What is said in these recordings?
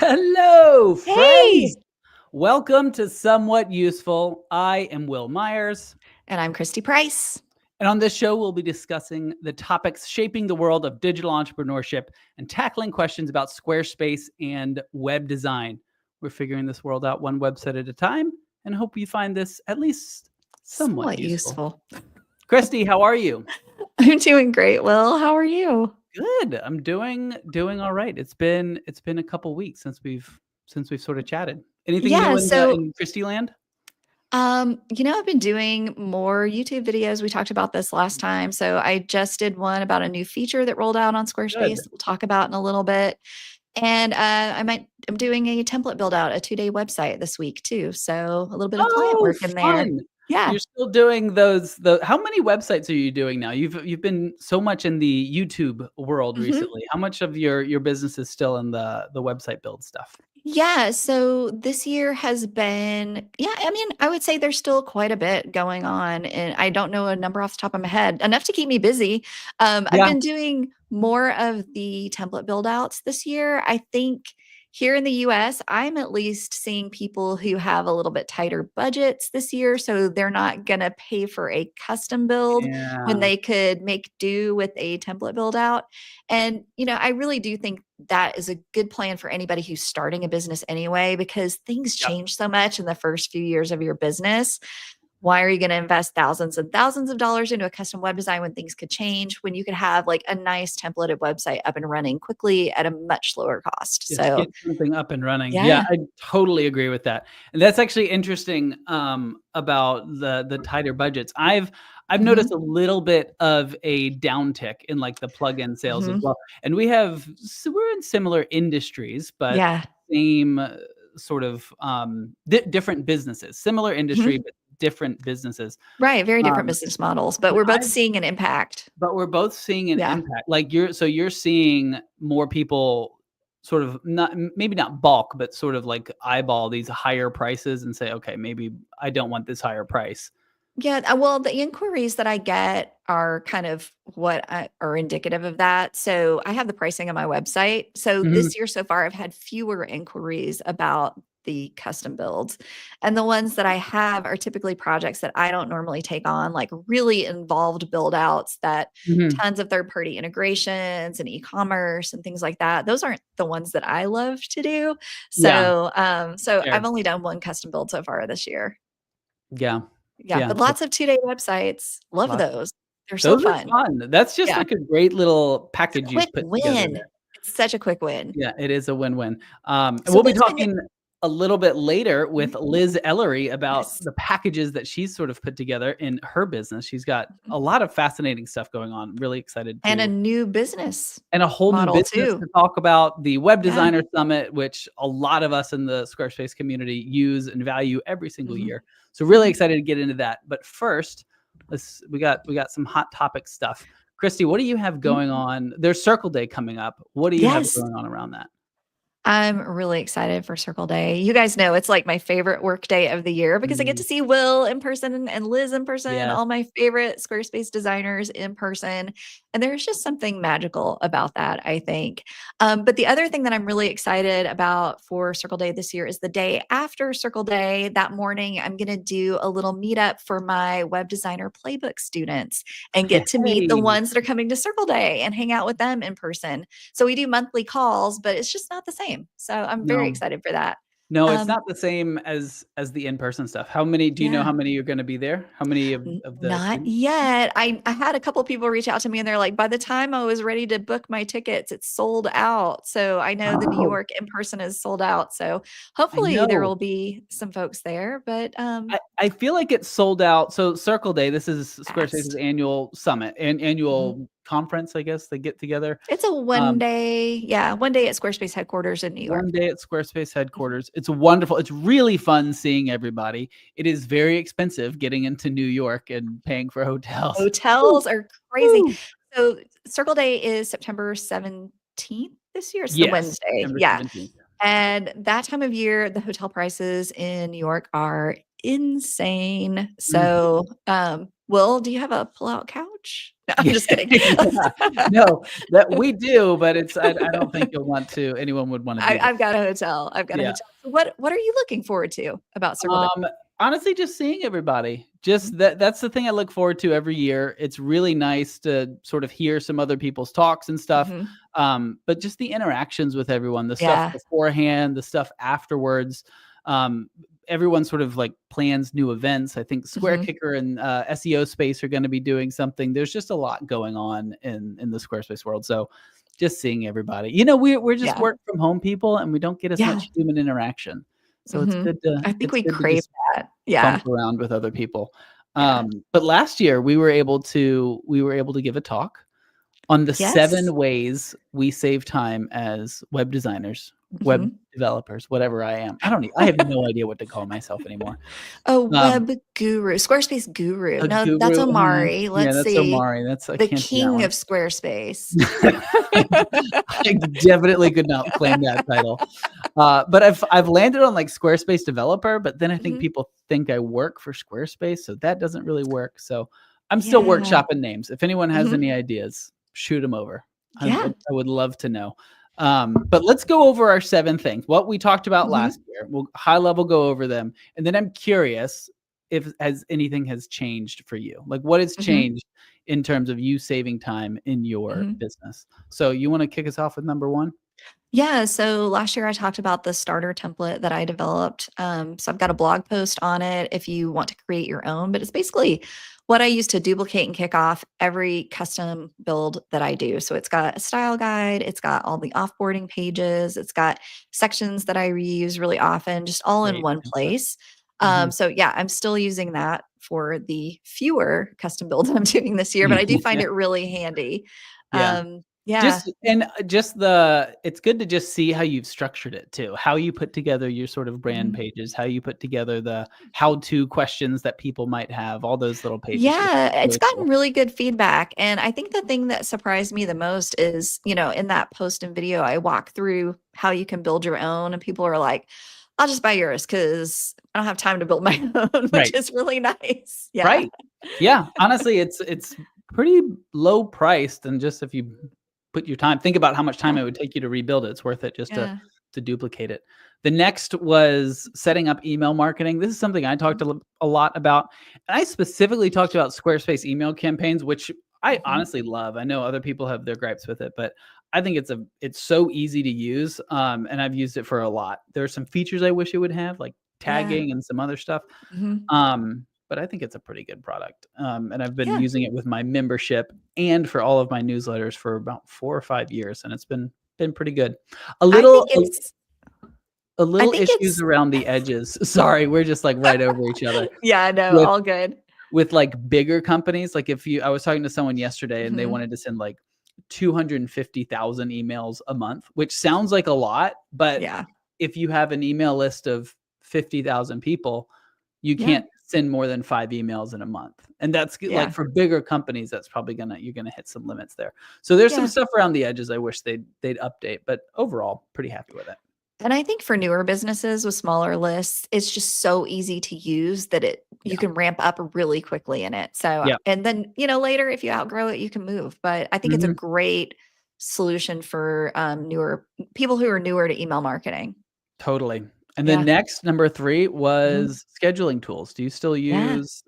Hello, Hey! friends. Welcome to Somewhat Useful. I am Will Myers. And I'm Christy Price. And on this show, we'll be discussing the topics shaping the world of digital entrepreneurship and tackling questions about Squarespace and web design. We're figuring this world out one website at a time and hope you find this at least somewhat Somewhat useful. useful. Christy, how are you? I'm doing great, Will. How are you? Good. I'm doing all right. It's been a couple weeks since we've sort of chatted. Anything new Yeah, in Christy land? I've been doing more YouTube videos. We talked about this last time. So I just did one about a new feature that rolled out on Squarespace Good. that we'll talk about in a little bit. And I'm doing a template build out, a 2-day website this week too. So a little bit of client Oh, work in there. fun. Yeah. You're still doing the how many websites are you doing now? You've been so much in the YouTube world Mhm. recently. How much of your business is still in the website build stuff? Yeah, so this year has been, I would say there's still quite a bit going on, and I don't know a number off the top of my head, enough to keep me busy. I've Yeah. been doing more of the template build outs this year. I think here in the US, I'm at least seeing people who have a little bit tighter budgets this year, so they're not gonna pay for a custom build when Yeah. they could make do with a template build out. And, I really do think that is a good plan for anybody who's starting a business anyway, because things Yep. change so much in the first few years of your business. Why are you going to invest thousands and thousands of dollars into a custom web design when things could change, when you could have like a nice templated website up and running quickly at a much lower cost? Just So, get something up and running. Yeah, yeah. I totally agree with that. And that's actually interesting, about the tighter budgets. I've Mhm. noticed a little bit of a downtick in, like, the plugin sales as Mhm. well. And we're in similar industries, but Yeah. same, sort of, different businesses. Similar industry, Mhm. but different businesses. Right. Very different Um, business models, but and we're both I've seeing an impact. But we're both seeing an Yeah. impact. Like, you're seeing more people sort of maybe not bulk, but sort of like eyeball these higher prices and say, "Okay, maybe I don't want this higher price." Yeah, well, the inquiries that I get are kind of are indicative of that. So I have the pricing on my website. So Mhm. this year so far, I've had fewer inquiries about the custom builds. And the ones that I have are typically projects that I don't normally take on, like really involved build outs that Mhm. tons of third party integrations and e-commerce and things like that. Those aren't the ones that I love to do. Yeah, So fair. I've only done one custom build so far this year. Yeah. Yeah, Yeah, but lots of 2-day websites. Love lots those. They're so those are fun. fun. That's just Yeah. like a great little It's a package quick you've put together win. there. It's such a quick win. Yeah, it is a win-win. And So we'll be what's been your talking a little bit later with Mhm. Liz Ellery about Yes. the packages that she's sort of put together in her business. She's got Mhm. a lot of fascinating stuff going on. Really excited And a to new business and a whole new model business too. to talk about, the Web Yeah. Designer Summit, which a lot of us in the Squarespace community use and value every single Mhm. year. So really Mhm. excited to get into that. But first, we got some hot topic stuff. Christy, what do you have Mhm. going on? There's Circle Day coming up. What do you have Yes. going on around that? I'm really excited for Circle Day. You guys know it's like my favorite work day of the year because I get Mm, to see Will in person and Liz in person, yes. all my favorite Squarespace designers in person. And there's just something magical about that, I think. But the other thing that I'm really excited about for Circle Day this year is the day after Circle Day. That morning, I'm going to do a little meetup for my web designer playbook students and get to meet the Hey. ones that are coming to Circle Day and hang out with them in person. So we do monthly calls, but it's just not the same. So I'm very No. excited for that. No, it's Um, not the same as the in-person stuff. How many do you know yeah. how many are gonna be there? How many of the Not students? yet. I had a couple people reach out to me and they're like, by the time I was ready to book my tickets, it's sold out. So I know the New Oh, York in person is sold out. So I hopefully there know. will be some folks there, but I feel like it's sold out. So Circle Day, this is Squarespace's fast. annual summit and Mhm. annual conference, I guess they get together. It's a Um, one day at Squarespace headquarters in New York. one day at Squarespace Mhm. headquarters. It's wonderful. It's really fun seeing everybody. It is very expensive getting into New York and paying for hotels. Woo, Hotels are crazy. woo. So Circle Day is September 17th this year. It's the Yes, Wednesday. September Yeah. 17th. And that time of year, the hotel prices in New York are insane. Mhm. So, Will, do you have a pull-out couch? coach? No, I'm Yeah. just kidding. Yeah. No, that we do, but I don't think anyone would want to do that. I've got a hotel. I've got a Yeah. hotel. So what are you looking forward to about Circle Day? Um, Honestly, just seeing everybody. Just that's the thing I look forward to every year. It's really nice to sort of hear some other people's talks and stuff. Mhm. But just the interactions with everyone, the stuff Yeah. beforehand, the stuff afterwards. Um, Everyone sort of like plans new events. I think Square Mhm. Kicker and SEO Space are going to be doing something. There's just a lot going on in the Squarespace world. So just seeing everybody. We're just Yeah. work from home people, and we don't get as Yeah. much human interaction. So Mhm. I think we it's good to crave just that. Yeah. bump around with other people. Yeah. But last year we were able to give a talk on the Yes. 7 ways we save time as web designers, web Mhm. developers, whatever I am. I have no idea what to call myself anymore. A Um, web guru, Squarespace guru. a No, that's guru, Omari. yeah, Let's that's see. Omari. I The can't do that king one. of Squarespace. I definitely could not claim that title. But I've landed on like Squarespace developer, but then I think Mhm. people think I work for Squarespace, so that doesn't really work. So I'm still Yeah. workshopping names. If anyone has Mhm. any ideas, shoot them over. Yeah. I would love to know. But let's go over our 7 things. What we talked about last Mhm. year. We'll high level go over them, and then I'm curious if anything has changed for you. Like what has Mhm. changed in terms of you saving time in your Mhm. business. So you want to kick us off with number 1? Yeah, so last year I talked about the starter template that I developed. So I've got a blog post on it if you want to create your own, but it's basically what I use to duplicate and kick off every custom build that I do. So it's got a style guide, it's got all the offboarding pages, it's got sections that I reuse really often, just all in Great one template. place. Mhm. So yeah, I'm still using that for the fewer custom builds I'm doing this year, but I do find it really handy. Yeah. Yeah. It's good to just see how you've structured it too, how you put together your sort of brand Mhm. pages, how you put together the how-to questions that people might have, all those little pages. It's Yeah, it's really gotten cool. really good feedback. And I think the thing that surprised me the most is, in that post and video, I walk through how you can build your own, and people are like, I'll just buy yours because I don't have time to build my own, which Right. is really nice. Yeah. Right. Yeah, honestly, it's pretty low priced, and just if you put your time think about how much time Yeah. it would take you to rebuild it, it's worth it just to Yeah. duplicate it. The next was setting up email marketing. This is something I talked a lot about, and I specifically talked about Squarespace email campaigns, which I Mhm. honestly love. I know other people have their gripes with it, but I think it's so easy to use, and I've used it for a lot. There are some features I wish it would have, like Yeah. tagging and some other stuff. Mhm. But I think it's a pretty good product. And I've been Yeah. using it with my membership and for all of my newsletters for about 4 or 5 years, and it's been pretty good. A I little think a it's, a I little think issues it's, around the edges. Sorry, we're just, like, right over each other. yeah, no, With all good. like, bigger companies, like, if you I was talking to someone yesterday, and they Mhm. wanted to send, like, 250,000 emails a month, which sounds like a lot, but Yeah. if you have an email list of 50,000 people, you Yeah. can't send more than 5 emails in a month. And that's like Yeah. for bigger companies, that's probably you're gonna hit some limits there. So there's some Yeah. stuff around the edges I wish they'd update, but overall, pretty happy with it. And I think for newer businesses with smaller lists, it's just so easy to use that you Yeah. can ramp up really quickly in it. So, Yeah. and then, later if you outgrow it, you can move. But I think it's a Mhm. great solution for newer people who are newer to email marketing. Totally. And then Yeah. next, number 3 Mhm. was scheduling tools. Do you still Yeah. use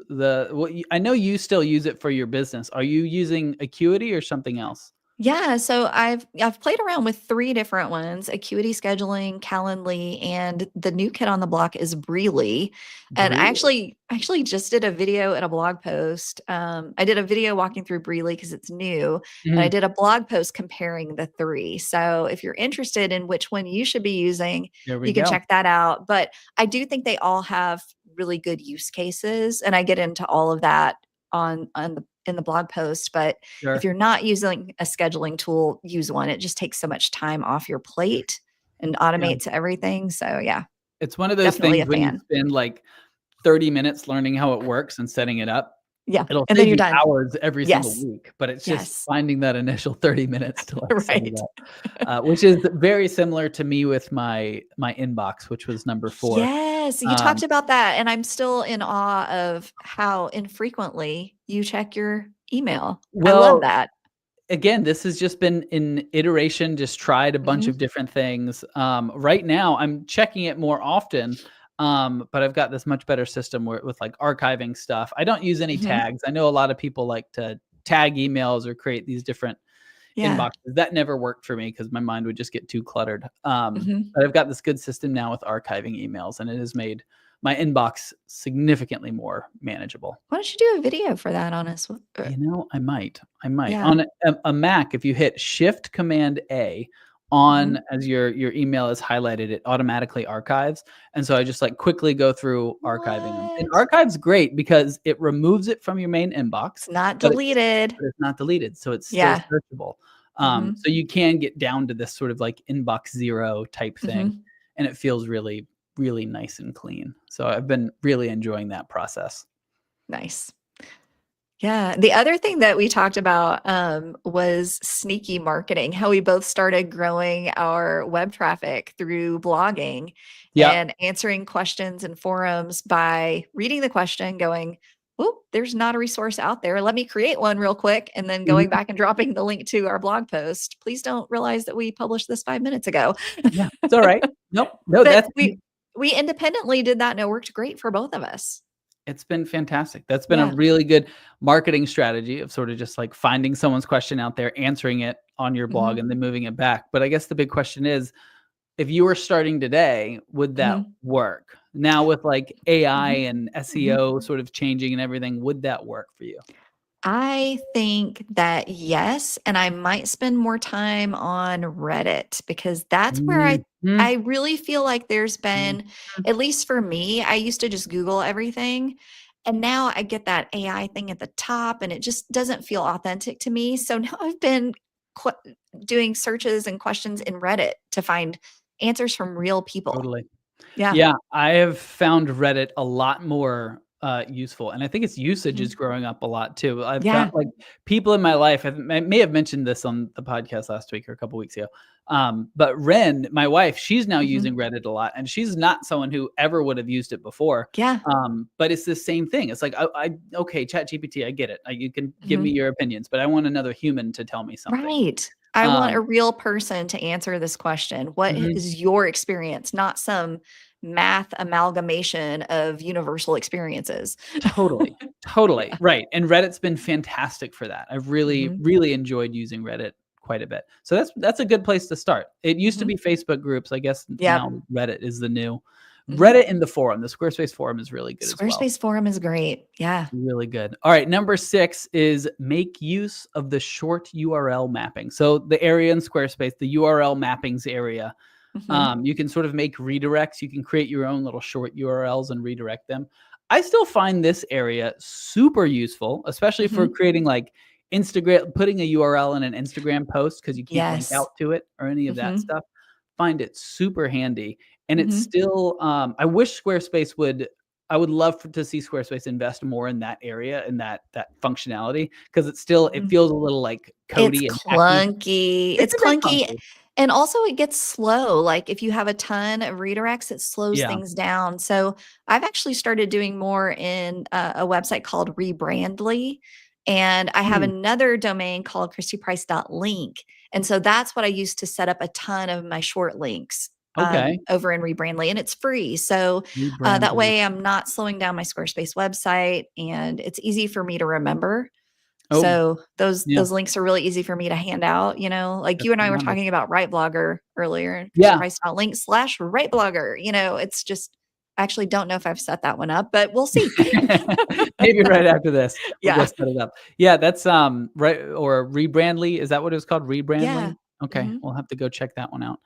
I know you still use it for your business. Are you using Acuity or something else? Yeah, so I've played around with 3 different ones: Acuity Scheduling, Calendly, and the new kid on the block is Breely. And I Really? actually just did a video and a blog post. I did a video walking through Breely because it's new, and I Mhm. did a blog post comparing the 3. So if you're interested in which one you should be using, There we you can go. check that out. But I do think they all have really good use cases, and I get into all of that on the in the blog post. But if Sure. you're not using a scheduling tool, use one. It just takes so much time off your plate and Yeah. automates everything. So yeah, It's one of those definitely things a when you fan. spend, like, 30 minutes learning how it works and setting it up, Yeah. it'll And then save you're you done. hours every single Yes. week, but it's just Yes. finding that initial 30 minutes to, like, set it Right. up, which is very similar to me with my inbox, which was number 4. Yes. You Um, talked about that. And I'm still in awe of how infrequently you check your email. I love Well, that. again, this has just been an iteration, just tried a bunch Mhm, of different things. Right now, I'm checking it more often, but I've got this much better system where, with like archiving stuff. I don't use any mhm. tags. I know a lot of people like to tag emails or create these different Yeah. inboxes. That never worked for me because my mind would just get too cluttered. Mhm. But I've got this good system now with archiving emails, and it has made my inbox significantly more manageable. Why don't you do a video for that on us? You know, I might. I might. Yeah. On a Mac, if you hit Shift Command A on Mhm. as your email is highlighted, it automatically archives, and so I just, like, quickly go through archiving them. And What? archive's great because it removes it from your main inbox, It's not but deleted. it's not deleted, so it's still Yeah. searchable. Mhm. So you can get down to this sort of, like, inbox 0 type thing, Mhm. and it feels really, really nice and clean. So I've been really enjoying that process. Nice. Yeah. The other thing that we talked about was sneaky marketing, how we both started growing our web traffic through blogging Yep. and answering questions in forums by reading the question, going, oh, there's not a resource out there. Let me create one real quick. And then going Mhm. back and dropping the link to our blog post. Please don't realize that we published this 5 minutes ago. Yeah, it's alright. Nope. No, But that's we independently did that and it worked great for both of us. it's been fantastic. That's been a Yeah. really good marketing strategy of sort of just like finding someone's question out there, answering it on your blog, Hmm. and then moving it back. But I guess the big question is, if you were starting today, would that Hmm. work? Now with like AI Hmm. and Hmm. SEO sort of changing and everything, would that work for you? I think that yes, and I might spend more time on Reddit because that's where Mhm, I really feel like there's mhm. been, at least for me, I used to just Google everything. And now I get that AI thing at the top and it just doesn't feel authentic to me. So now I've been qu- doing searches and questions in Reddit to find answers from real people. Totally. Yeah. Yeah, I have found Reddit a lot more, useful, and I think its usage is Mhm. growing up a lot too. I've found, Yeah. like, people in my life, I may have mentioned this on the podcast last week or a couple weeks ago, but Ren, my wife, she's now Mhm. using Reddit a lot, and she's not someone who ever would have used it before, Yeah. but it's the same thing. It's like, I okay, ChatGPT, I get it. You can give me Mhm. your opinions, but I want another human to tell me something. Right. I want a Um real person to answer this question. What Mhm. is your experience, not some math amalgamation of universal experiences. Totally, totally, Yeah. right, and Reddit's been fantastic for that. I've really, Mhm. really enjoyed using Reddit quite a bit. So that's a good place to start. It used to Mhm. be Facebook groups, I guess Yep. now Reddit is the new Mhm. Reddit and the forum. The Squarespace forum is really good as well. Squarespace forum is great. Yeah. Really good. All right, number 6 is make use of the short URL mapping. So the area in Squarespace, the URL mappings area, Mhm. you can sort of make redirects. You can create your own little short URLs and redirect them. I still find this area super useful, especially for Mhm. creating like Instagram, putting a URL in an Instagram post because you can't link Yes. out to it or any of that Mhm. stuff. Find it super handy. And it's Mhm. still, I wish Squarespace would, I would love to see Squarespace invest more in that area and that functionality because it's still, it Mhm. feels a little like It's codey and hacky. clunky. It's It's a bit clunky, funky. and also it gets slow, like, if you have a ton of redirects, it slows Yeah. things down, so I've actually started doing more in a website called Rebrandly, and I have Hmm. another domain called christyprice.link, and so that's what I use to set up a ton of my short links, Okay. over in Rebrandly, and it's free, so, that Rebrandly. way I'm not slowing down my Squarespace website, and it's easy for me to remember. Oh, So yeah, those links are really easy for me to hand out, you know, like you and I definitely were numbers. talking about Write Blogger earlier, Yeah. christyprice.link/slash Write Blogger, you know, it's just, I actually don't know if I've set that one up, but we'll see. Maybe right after this, we'll go Yeah. set it up. Yeah, that's, right, or Rebrandly, is that what it was called? Yeah. Rebrandly? Okay, Mhm. we'll have to go check that one out.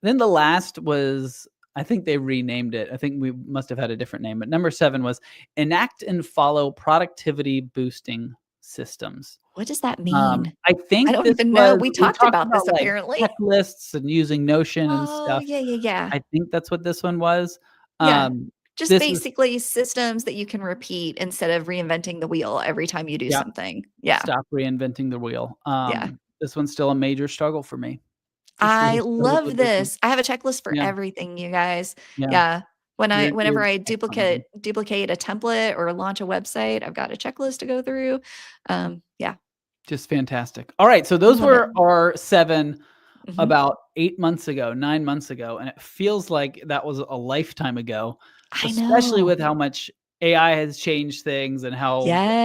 Then the last was, I think they renamed it. I think we must have had a different name, but number 7 was enact and follow productivity boosting systems. What does that mean? I I think don't this even know. was, We we talked talked about this about, like, apparently. checklists and using Notion and Oh, stuff. yeah, yeah, yeah. I think that's what this one was. Yeah. Um, Just this is basically systems that you can repeat instead of reinventing the wheel every time you do yeah, something. Yeah. stop reinventing the wheel. Yeah. This one's still a major struggle for me. Just I really struggled love with this one. this. I have a checklist for Yeah, everything, you guys. yeah. Yeah. Whenever You're I excellent at them. duplicate a template or launch a website, I've got a checklist to go through. Yeah, Just fantastic. All right, so I those love it. were our 7 Mhm. about 8 months ago, 9 months ago, and it feels like that was a lifetime ago, I especially know. with how much AI has changed things and how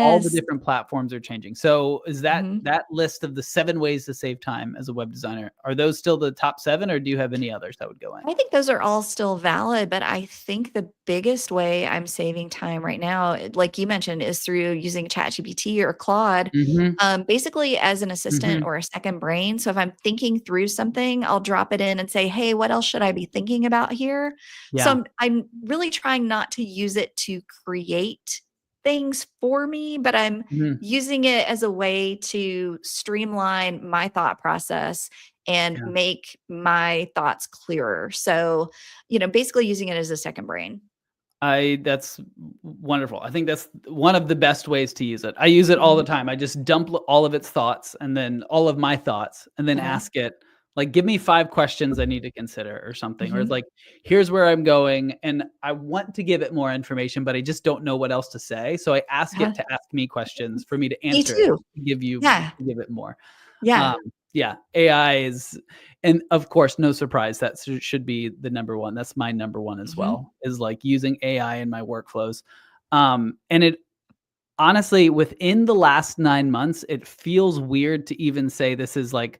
all the Yes. different platforms are changing. So, is that Mhm. that list of the 7 ways to save time as a web designer, are those still the top 7, or do you have any others that would go in? I think those are all still valid, but I think the biggest way I'm saving time right now, like you mentioned, is through using ChatGPT or Claude, Mhm, basically as an assistant mhm. or a second brain. So if I'm thinking through something, I'll drop it in and say, "Hey, what else should I be thinking about here?" So Yeah. I'm really trying not to use it to create things for me, but I'm Mhm. using it as a way to streamline my thought process and Yeah. make my thoughts clearer. So, basically using it as a second brain. That's wonderful. I think that's one of the best ways to use it. I use it all the Mhm. time. I just dump all of its thoughts and then all of my thoughts and then Uh-huh. ask it, like, give me 5 questions I need to consider or something. Or it's Mhm. like, here's where I'm going and I want to give it more information, but I just don't know what else to say. So I ask Uh-huh. it to ask me questions for me to Me answer it, too. Yeah. to give it more. Yeah. Um, yeah, AI is, and of course, no surprise that should be the number one. That's my number one as Mhm. well, is like using AI in my workflows. And it honestly, within the last 9 months, it feels weird to even say this is like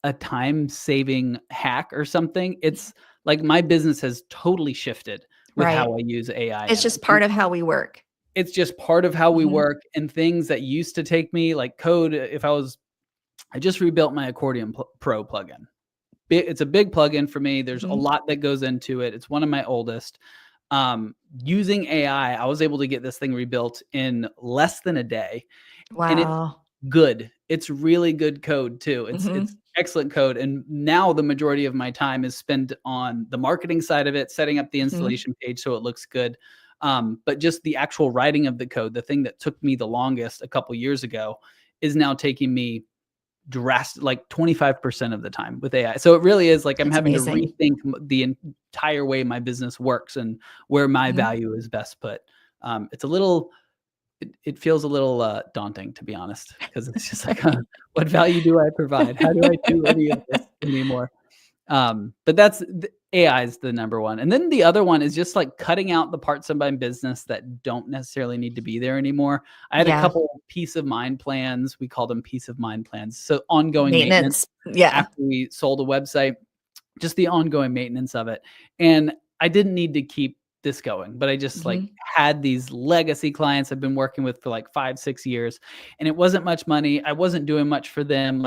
a time saving hack or something. It's like my business has totally shifted with Right. how I use AI It's in just it. part of how we work. It's just part of how we Mhm. work, and things that used to take me like code. I just rebuilt my Accordion Pro plugin. It's a big plugin for me. There's a Mhm. lot that goes into it. It's one of my oldest. Using AI, I was able to get this thing rebuilt in less than a day, and it's Wow. good. It's really good code too. It's Mhm. excellent code, and now the majority of my time is spent on the marketing side of it, setting up the Mhm. installation page so it looks good. But just the actual writing of the code, the thing that took me the longest a couple years ago, is now taking me like 25% of the time with AI. So it really is like I'm That's having to amazing. rethink the entire way my business works and where my Mhm. value is best put. It's a little, it feels a little daunting, to be honest, because it's just like, what value do I provide? How do I do any of this anymore? But AI is the number one. And then the other one is just like cutting out the parts of my business that don't necessarily need to be there anymore. I had a Yeah. couple peace of mind plans. We call them peace of mind plans. So ongoing maintenance Maintenance. Yeah. after we sold a website, just the ongoing maintenance of it. And I didn't need to keep this going, but I just like Mhm. had these legacy clients I've been working with for like 5, 6 years, and it wasn't much money. I wasn't doing much for them.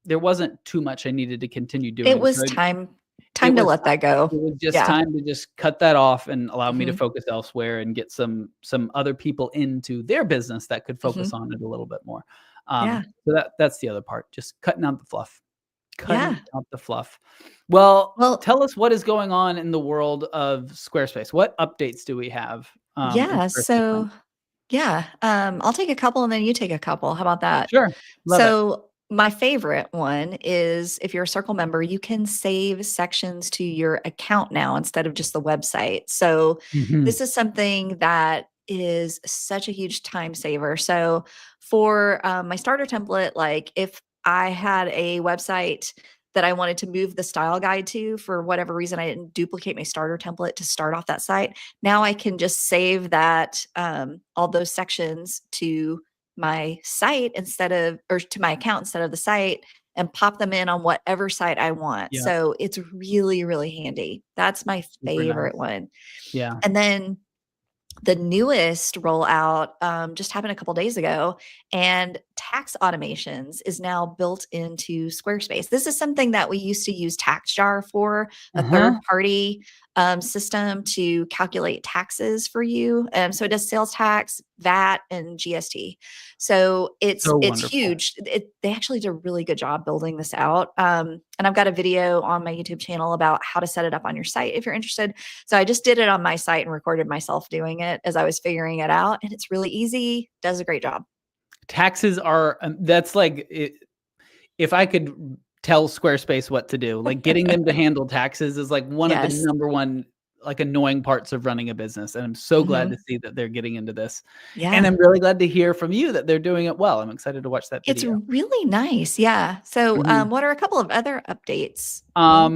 There wasn't too much I needed to continue It doing. was So it time to was let that go. it was just Yeah. time to just cut that off and allow me to Mhm. focus elsewhere and get some other people into their business that could focus Mhm. on it a little bit more. Yeah. So that's the other part, just cutting out the fluff. Cutting Yeah. out the fluff. Well, Well, tell us what is going on in the world of Squarespace. What updates do we have, in yeah. Squarespace land? I'll take a couple and then you take a couple. How about that? Sure. Love it. So, my favorite one is if you're a Circle member, you can save sections to your account now instead of just the website. So, Mhm. this is something that is such a huge time saver. So, for my starter template, like if I had a website that I wanted to move the style guide to for whatever reason, I didn't duplicate my starter template to start off that site. Now I can just save that all those sections to my site instead of or to my account instead of the site and pop them in on whatever site I want. Yep. So it's really, really handy. That's my Super favorite nice. one. Yeah. And then the newest rollout just happened a couple days ago, and tax automations is now built into Squarespace. This is something that we used to use TaxJar for, a third Uh-huh. party system to calculate taxes for you. So it does sales tax, VAT, and GST. So So it's wonderful. huge. They actually did a really good job building this out. And I've got a video on my YouTube channel about how to set it up on your site if you're interested. So I just did it on my site and recorded myself doing it as I was figuring it out. And it's really easy, does a great job. Taxes are, that's like if I could tell Squarespace what to do, like getting them to handle taxes is like one of the Yes. number one like annoying parts of running a business. And I'm so glad Mhm. to see that they're getting into this. And Yeah. I'm really glad to hear from you that they're doing it well. I'm excited to watch that It's video. really nice. Yeah. So, Mhm. what are a couple of other updates? Well,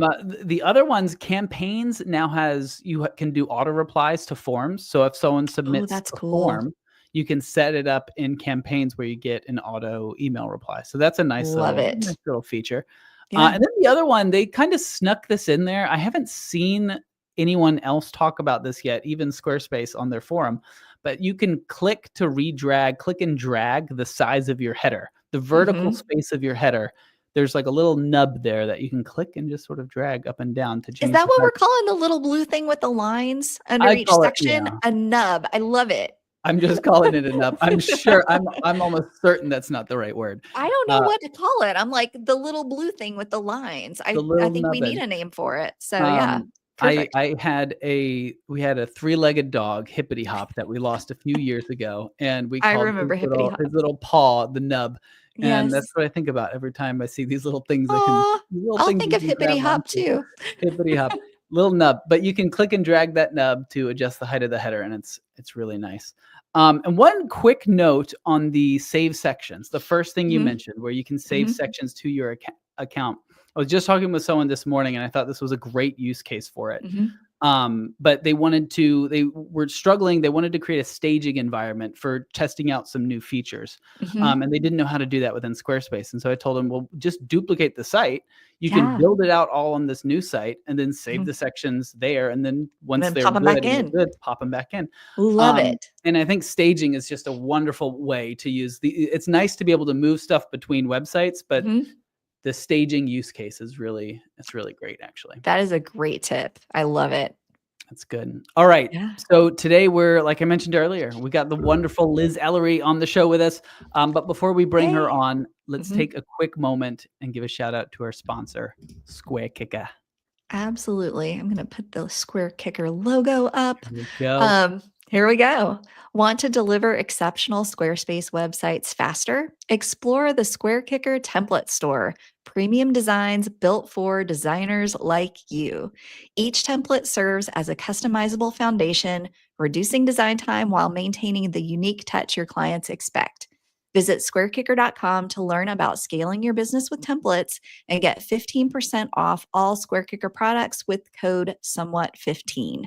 The other ones, campaigns now has can do auto replies to forms. So if someone oh, submits that's a cool. form, you can set it up in campaigns where you get an auto email reply. So that's a Love nice it. little feature. Yeah. And then the other one, they kind of snuck this in there. I haven't seen anyone else talk about this yet, even Squarespace on their forum. But you can click and drag the size of your header, the vertical Mhm. space of your header. There's like a little nub there that you can click and just sort of drag up and down to Is change that the what size. we're calling the little blue thing with the lines under I each call it, section? yeah. A nub. I love it. I'm just calling it a nub. I'm almost certain that's not the right word. I don't know Uh, what to call it. I'm like the little blue thing with the lines. the I little think we need nubbin. a name for it. So yeah, Um, perfect. we had a three-legged dog, Hippity Hop, that we lost a few years ago, and we I called remember Hippity Hop. his little paw the nub, and that's Yes. what I think about every time I see Oh, these little I'll things think you of can Hippity grab Hop onto. too. Hippity Hop, little nub, but you can click and drag that nub to adjust the height of the header, and it's really nice. And one quick note on the save sections, the first thing you Mhm, mentioned, where you can save mhm, sections to your account. I was just talking with someone this morning, and I thought this was a great use case for it. mhm, But they were struggling. They wanted to create a staging environment for testing out some new features. mhm. And they didn't know how to do that within Squarespace. And so I told them, well, just duplicate the site. You can Yeah. build it out all on this new site and then save Mhm. the sections there. And then And once then they're pop them good back and in. they're good, pop them back in. Love Um, it. and I think staging is just a wonderful way to use it's nice to be able to move stuff between websites, but Mhm. the staging use case it's really great actually. That is a great tip. I love it. That's good. All right. Yeah. So today like I mentioned earlier, we got the wonderful Liz Ellery on the show with us. But before we bring her Yay. on, let's Mhm. take a quick moment and give a shout out to our sponsor, Square Kicker. Absolutely. I'm going to put the Square Kicker logo up. Here we go. Here we go. Want to deliver exceptional Squarespace websites faster? Explore the Square Kicker template store. Premium designs built for designers like you. Each template serves as a customizable foundation, reducing design time while maintaining the unique touch your clients expect. Visit squarekicker.com to learn about scaling your business with templates and get 15% off all SquareKicker products with code SOMEWHAT15.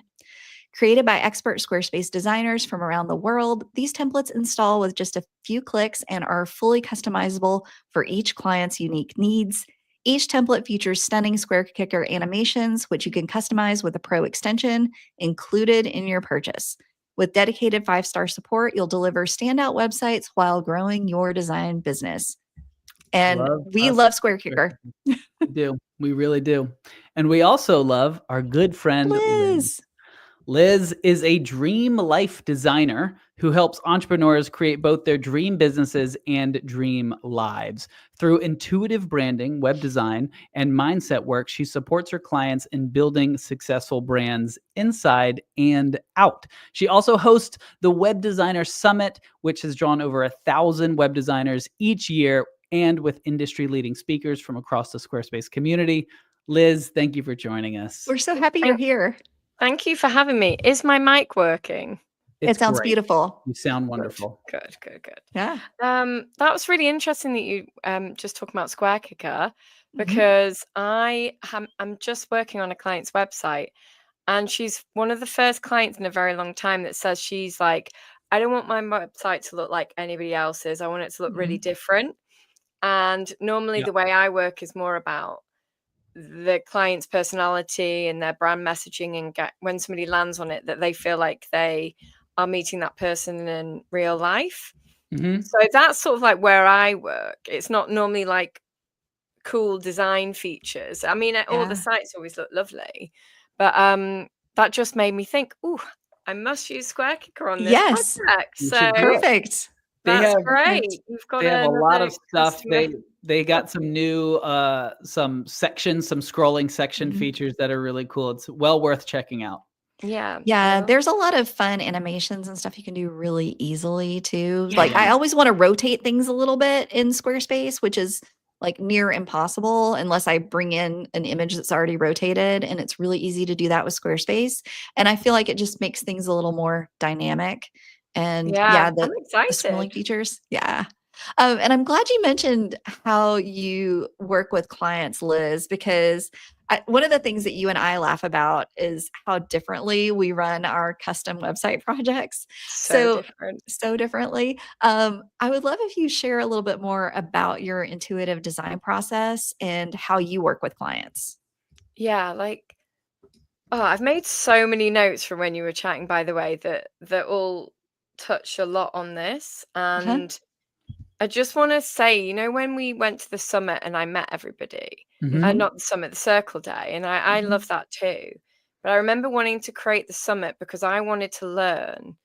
Created by expert Squarespace designers from around the world, these templates install with just a few clicks and are fully customizable for each client's unique needs. Each template features stunning SquareKicker animations, which you can customize with a Pro extension included in your purchase. With dedicated 5-star support, you'll deliver standout websites while growing your design business. And Love we us. love SquareKicker. We do. We really do. And we also love our good friend Liz. Liz. Liz is a dream life designer who helps entrepreneurs create both their dream businesses and dream lives. Through intuitive branding, web design, and mindset work, she supports her clients in building successful brands inside and out. She also hosts the Web Designer Summit, which has drawn over 1,000 web designers each year, and with industry leading speakers from across the Squarespace community. Liz, thank you for joining us. We're so happy you're Thank here. thank you for having me. Is my mic working? It's It sounds great. beautiful. You sound Good, wonderful. good, good, good. Yeah. That was really interesting that you just talking about Square Kicker Mhm. because I'm just working on a client's website, and she's one of the first clients in a very long time that says she's like, I don't want my website to look like anybody else's. I want it to look really Mhm. different. And normally Yeah. the way I work is more about the client's personality and their brand messaging, and when somebody lands on it, that they feel like they are meeting that person in real life. Mhm. So that's sort of like where I work. It's not normally like cool design features. I mean, all the Yeah. sites always look lovely, but that just made me think, oh, I must use Square Kicker on this Yes. project. You So should do it. Perfect. They that's have great. Perfect. You've got they have a lot another of stuff. customer. They got some new some sections, some scrolling section Mhm. features that are really cool. It's well worth checking out. Yeah. Yeah, Well, there's a lot of fun animations and stuff you can do really easily too. Like yeah. I always want to rotate things a little bit in Squarespace, which is like near impossible unless I bring in an image that's already rotated. And it's really easy to do that with Squarespace. And I feel like it just makes things a little more dynamic. And Yeah, yeah, I'm the scrolling excited. features. Yeah. And I'm glad you mentioned how you work with clients, Liz, because one of the things that you and I laugh about is how differently we run our custom website projects. So So, different. so differently. I would love if you share a little bit more about your intuitive design process and how you work with clients. Yeah, like, oh, I've made so many notes from when you were chatting, by the way, that all touch a lot on this. Uh-huh. And I just want to say, when we went to the summit and I met everybody, Mhm. not the summit, the circle day, and I Mhm. love that too. But I remember wanting to create the summit because I wanted to learn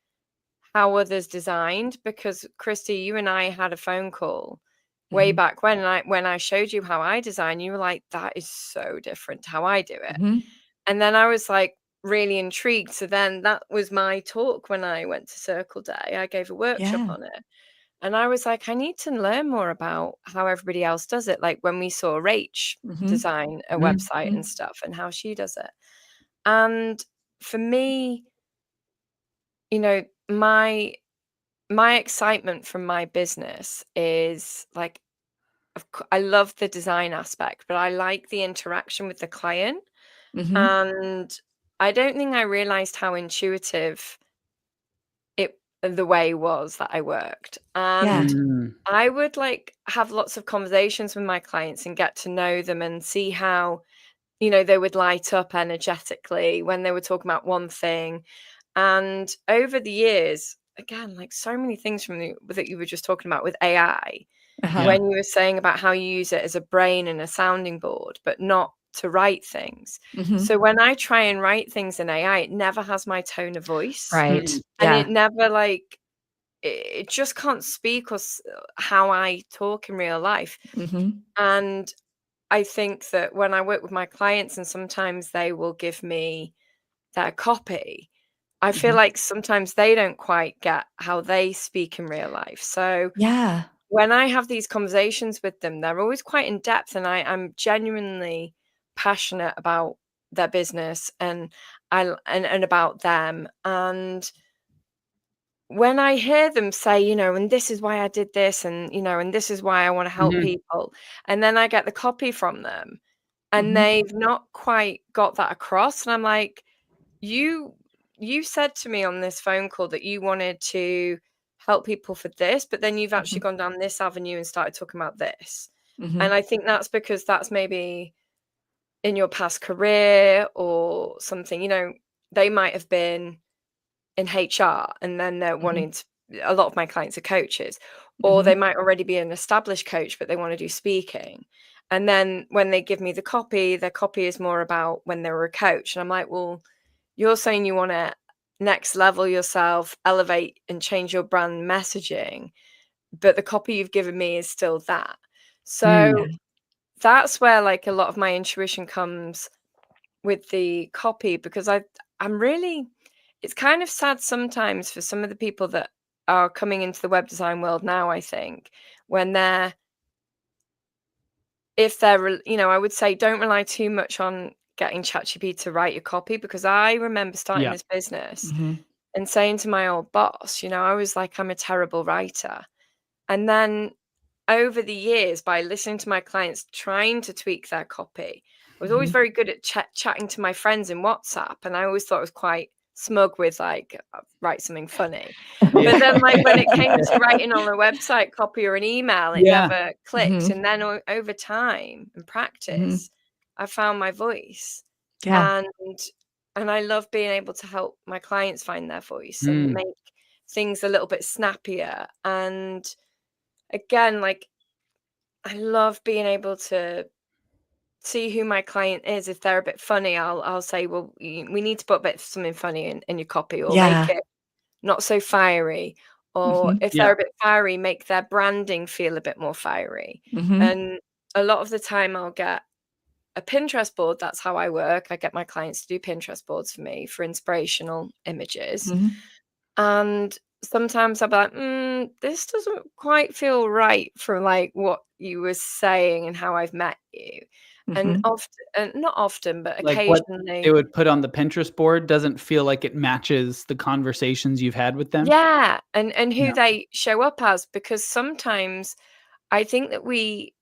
how others designed. Because Christy, you and I had a phone call way Mhm. back when I showed you how I design. You were like, "That is so different to how I do it." Mhm. And then I was like really intrigued. So then that was my talk when I went to Circle Day. I gave a workshop Yeah. on it. And I was like, I need to learn more about how everybody else does it. Like when we saw Rach Mhm. design a Mhm. website and Mhm. stuff and how she does it. And for me, you know, my excitement from my business is like I love the design aspect, but I like the interaction with the client. Mhm. And I don't think I realized how intuitive the way was that I worked. Yeah. And Mm. I would like have lots of conversations with my clients and get to know them and see how, they would light up energetically when they were talking about one thing. And over the years, again, like so many things from that you were just talking about with AI, Uh-huh. Yeah. when you were saying about how you use it as a brain and a sounding board, but not to write things. Mhm. So when I try and write things in AI, it never has my tone of voice. Right. Mm. And it Yeah. never like it just can't speak how I talk in real life. Mhm. And I think that when I work with my clients and sometimes they will give me their copy, I feel Mhm. like sometimes they don't quite get how they speak in real life. So Yeah. when I have these conversations with them, they're always quite in depth and I'm genuinely passionate about their business and about them. And when I hear them say, and this is why I did this, and this is why I want to help Mhm. people, and then I get the copy from them, and Mhm. they've not quite got that across, and I'm like, you you said to me on this phone call that you wanted to help people for this, but then you've actually Mhm. gone down this avenue and started talking about this. And Mhm. I think that's because that's maybe in your past career or something, they might have been in HR and then they're Mhm. wanting to a lot of my clients are coaches, or they Mhm. might already be an established coach, but they want to do speaking. And then when they give me the copy, their copy is more about when they were a coach. And I'm like, well, you're saying you want to next level yourself, elevate and change your brand messaging, but the copy you've given me is still that. Mm. So that's where like a lot of my intuition comes with the copy because I'm really it's kind of sad sometimes for some of the people that are coming into the web design world now, I think, when they're if they're I would say don't rely too much on getting ChatGPT to write your copy because I remember starting Yeah. this business Mhm. and saying to my old boss, I was like, I'm a terrible writer. And then over the years, by listening to my clients trying to tweak their copy, I was always Mhm. very good at chatting to my friends in WhatsApp. And I always thought I was quite smug with like, write something funny. Yeah. But then, like, when it came to writing on a website copy or an email, it Yeah. never clicked. Mhm. And then over time and Mhm. practice, I found my voice. Yeah. And I love being able to help my clients find their voice and Mm. make things a little bit snappier. And again, like I love being able to see who my client is. If they're a bit funny, I'll say, well, we need to put a bit of something funny in your copy, or make Yeah. it not so fiery. Or Mhm. if Yeah. they're a bit fiery, make their branding feel a bit more fiery. Mhm. And a lot of the time, I'll get a Pinterest board. That's how I work. I get my clients to do Pinterest boards for me for inspirational images. Mhm. And sometimes I'll be like, this doesn't quite feel right from like what you were saying and how I've met you. And often, not often, but Like what they occasionally. would put on the Pinterest board doesn't feel like it matches the conversations you've had with them? Yeah, and who Yeah. they show up as, because sometimes I think that we,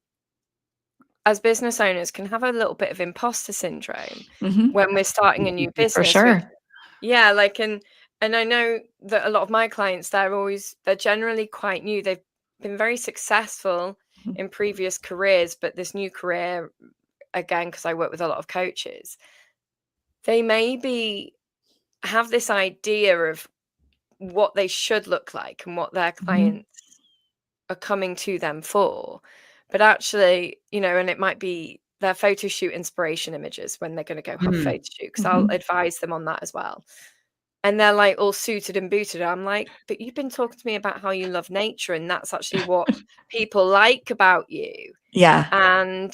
as business owners, can have a little bit of imposter syndrome when we're starting a new For business. sure. Yeah, like, and I know that a lot of my clients, they're generally quite new. They've been very successful in previous careers, but this new career, again, because I work with a lot of coaches, they maybe have this idea of what they should look like and what their clients are coming to them for. But actually, and it might be their photo shoot inspiration images when they're going to go have a photo shoot, because I'll advise them on that as well. And they're like all suited and booted. I'm like, but you've been talking to me about how you love nature, and that's actually what people like about you. Yeah. And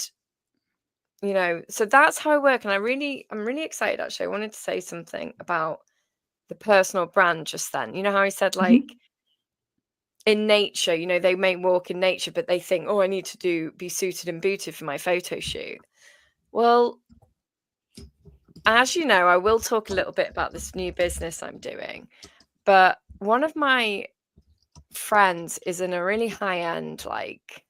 so that's how I work. And I'm really excited, actually. I wanted to say something about the personal brand just then. You know how I said, like, in nature, they may walk in nature, but they think, oh, I need to be suited and booted for my photo shoot. Well, as you know, I will talk a little bit about this new business I'm doing, but one of my friends is in a really high-end, like,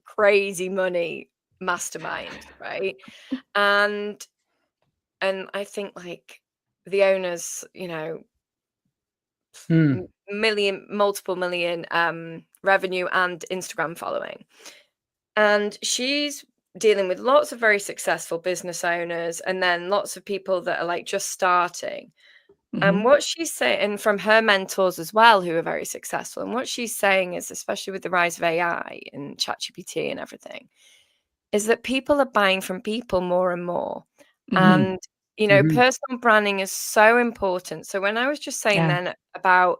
crazy money mastermind, right? And I think, like, the owners, multiple million revenue and Instagram following. And she's dealing with lots of very successful business owners, and then lots of people that are like just starting. And what she's saying, and from her mentors as well, who are very successful, and what she's saying is, especially with the rise of AI and ChatGPT and everything, is that people are buying from people more and more. And, personal branding is so important. So when I was just saying then about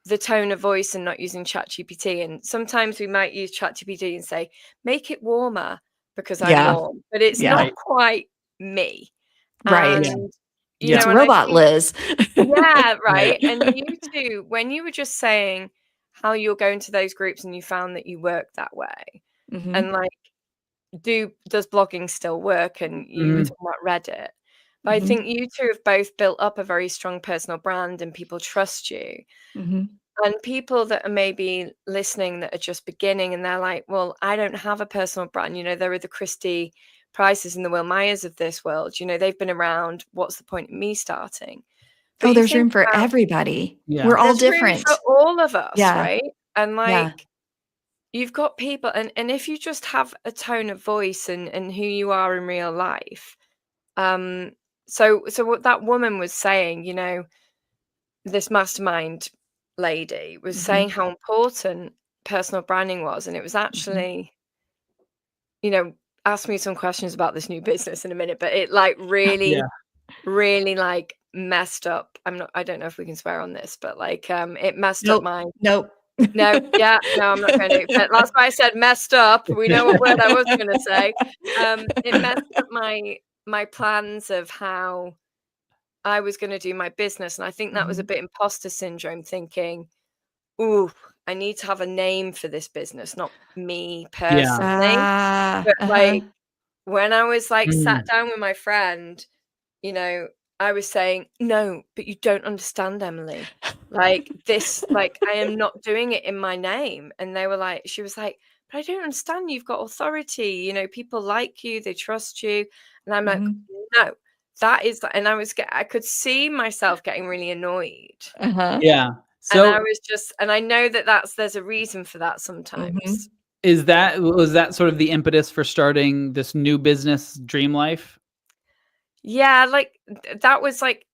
the tone of voice and not using ChatGPT, and sometimes we might use ChatGPT and say, make it warmer because I'm warm, but it's not quite me. Right. And, It's and robot Liz. yeah, right. And you too, when you were just saying how you're going to those groups and you found that you work that way, and like, does blogging still work? And you were talking about Reddit. But I think you two have both built up a very strong personal brand and people trust you. And people that are maybe listening that are just beginning and they're like, well, I don't have a personal brand. There are the Christy Prices and the Will Myers of this world. They've been around. What's the point of me starting? But there's room for everybody. Yeah. We're all there's room different. for all of us, Yeah. right? And like, you've got people, and if you just have a tone of voice and who you are in real life. So what that woman was saying, this mastermind lady was saying how important personal branding was. And it was actually, ask me some questions about this new business in a minute, but it like really, really like messed up. I don't know if we can swear on this, but like, it messed up my. Nope. No, yeah, no, I'm not going to. But that's why I said messed up. We know what word I was going to say. It messed up my plans of how I was going to do my business, and I think that was a bit imposter syndrome, thinking, "Ooh, I need to have a name for this business, not me personally." But like, when I was like sat down with my friend, I was saying, no, but you don't understand, Emily. Like this, like I am not doing it in my name. And she was like, but I don't understand. You've got authority. People like you, they trust you. And I'm like, no, that is. And I could see myself getting really annoyed. Yeah. So, and I was just, and I know that there's a reason for that sometimes. Was that sort of the impetus for starting this new business, Dream Life? Yeah, like that was like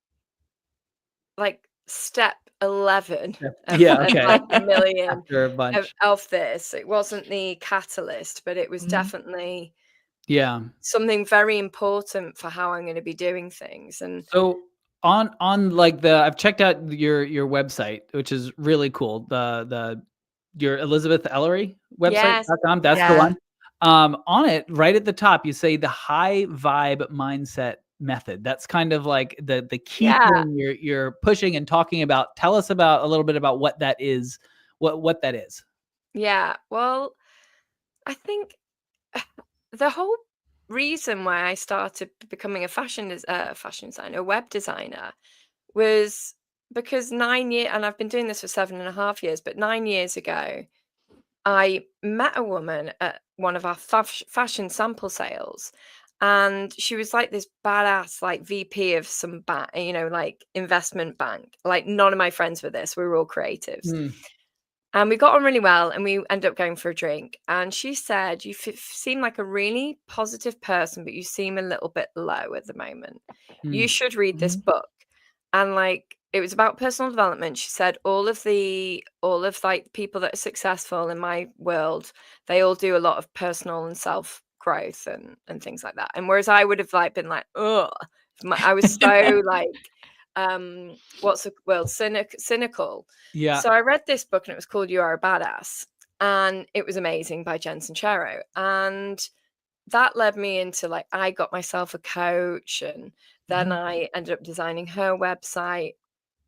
step 11 of, like a million After a bunch. of this. It wasn't the catalyst, but it was definitely something very important for how I'm going to be doing things. And so on like I've checked out your website, which is really cool. Your Elizabeth Ellery website.com. That's the one. On it, right at the top, you say the high vibe mindset method. That's kind of like the key Yeah. thing you're pushing and talking about. Tell us about a little bit about what that is, what that is. Yeah. Well, I think the whole reason why I started becoming a fashion designer, a web designer, was because 9 years, and I've been doing this for 7.5 years, but 9 years ago, I met a woman at one of our fashion sample sales, and she was like this badass, like VP of some bank, like investment bank. Like none of my friends were this. We were all creatives. Mm. And we got on really well, and we ended up going for a drink. And she said, "You seem like a really positive person, but you seem a little bit low at the moment. You Mm. should read this book." And like it was about personal development. She said all of like people that are successful in my world, they all do a lot of personal and self growth and things like that. And whereas I would have like been like, ugh, I was so like what's the word, cynical. Yeah. So I read this book, and it was called You Are a Badass, and it was amazing, by Jen Sincero. And that led me into like, I got myself a coach, and then I ended up designing her website,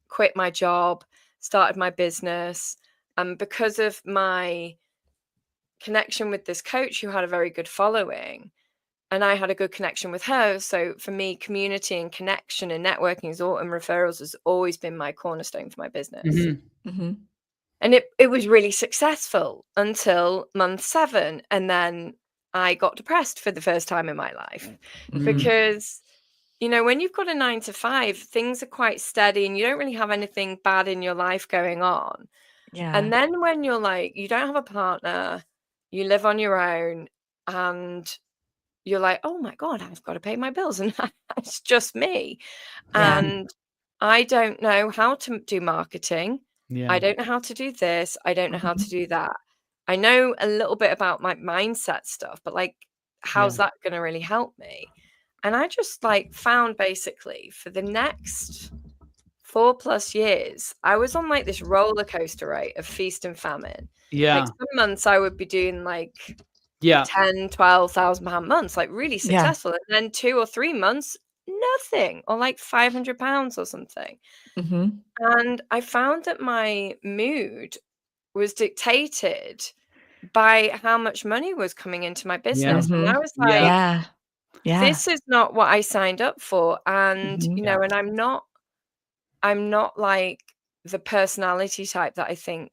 quit my job, started my business. And because of my connection with this coach who had a very good following, and I had a good connection with her. So for me, community and connection and networking and referrals has always been my cornerstone for my business. And it was really successful until month 7. And then I got depressed for the first time in my life because, when you've got a 9 to 5, things are quite steady and you don't really have anything bad in your life going on. Yeah. And then when you're like, you don't have a partner, you live on your own, and you're like, oh my God, I've got to pay my bills, and it's just me. Yeah. And I don't know how to do marketing. Yeah. I don't know how to do this. I don't know how to do that. I know a little bit about my mindset stuff, but like, how's that going to really help me? And I just like found basically for the next 4+ years, I was on like this roller coaster rate of feast and famine. Yeah. Like some months I would be doing like Yeah. 10,000-12,000 pound months, like really successful. And then 2 or 3 months, nothing, or like 500 pounds or something. And I found that my mood was dictated by how much money was coming into my business. And I was like, Yeah. Yeah. this is not what I signed up for. And, Yeah. and I'm not like the personality type that I think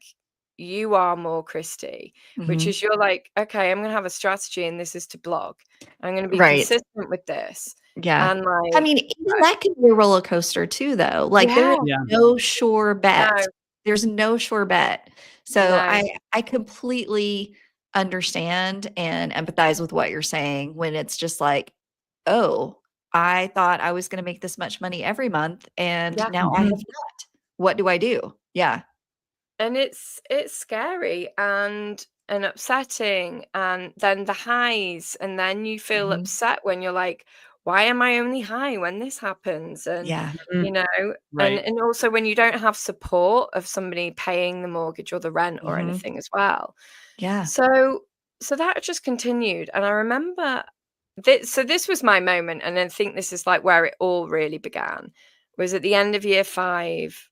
you are more, Christy, which is you're like, okay, I'm going to have a strategy and this is to blog. I'm going to be Right. consistent with this. Yeah. And like, I mean, even that can be a roller coaster too, though. Like there is Yeah. no sure bet. No. There's no sure bet. So No. I completely understand and empathize with what you're saying when it's just like, oh, I thought I was going to make this much money every month, and Yeah. now I have not. What do I do? Yeah. And it's scary and upsetting, and then the highs, and then you feel upset when you're like, why am I only high when this happens? And Yeah. Right. and also when you don't have support of somebody paying the mortgage or the rent or anything as well. Yeah. So that just continued. And I remember this was my moment, and I think this is like where it all really began, was at the end of year 5.